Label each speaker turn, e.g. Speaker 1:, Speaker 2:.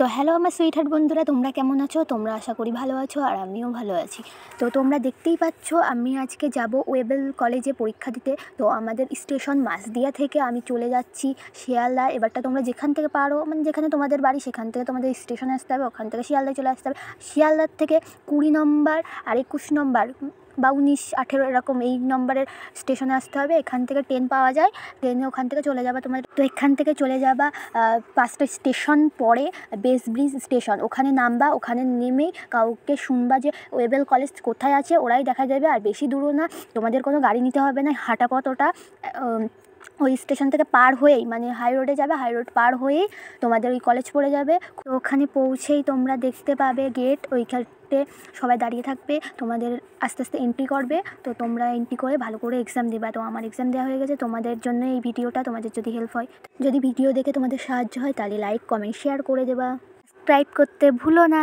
Speaker 1: তো হ্যালো আমার সুইটহার্ট বন্ধুরা, তোমরা কেমন আছো? তোমরা আশা করি ভালো আছো, আর আমিও ভালো আছি। তো তোমরা দেখতেই পাচ্ছ আমি আজকে যাব ওয়েবেল কলেজে পরীক্ষা দিতে। তো আমাদের স্টেশন মাসদিয়া থেকে আমি চলে যাচ্ছি শিয়ালদা। এবারটা তোমরা যেখান থেকে পারো, মানে যেখানে তোমাদের বাড়ি সেখান থেকে তোমাদের স্টেশনে আসতে হবে, ওখান থেকে শিয়ালদায় চলে আসতে হবে। শিয়ালদার থেকে 20 নম্বর আর 21 নম্বর বা 19, 18 এরকম এই নম্বরের স্টেশনে আসতে হবে। এখান থেকে ট্রেন পাওয়া যায়, ট্রেনে ওখান থেকে চলে যাবা তোমাদের। তো এখান থেকে চলে যাবা 5টা স্টেশন পরে বেস ব্রিজ স্টেশন, ওখানে নামবা। ওখানে নেমেই কাউকে শুনবা যে ওয়েবেল কলেজ কোথায় আছে, ওরাই দেখা যাবে। আর বেশি দূরও না, তোমাদের কোনো গাড়ি নিতে হবে না, হাঁটা পথটা ওই স্টেশন থেকে পার হয়েই, মানে হাই রোডে যাবে, হাই রোড পার হয়েই তোমাদের ওই কলেজ পড়ে যাবে। তো ওখানে পৌঁছেই তোমরা দেখতে পাবে গেট, ওইখানে সবাই দাঁড়িয়ে থাকবে, তোমাদের আস্তে আস্তে এন্ট্রি করবে। তো তোমরা এন্ট্রি করে ভালো করে এক্সাম দেবা। তো আমার এক্সাম দেওয়া হয়ে গেছে। তোমাদের জন্য এই ভিডিওটা, তোমাদের যদি হেল্প হয়, যদি ভিডিও দেখে তোমাদের সাহায্য হয়, তাহলে লাইক, কমেন্ট, শেয়ার করে দেবা। সাবস্ক্রাইব করতে ভুলো না।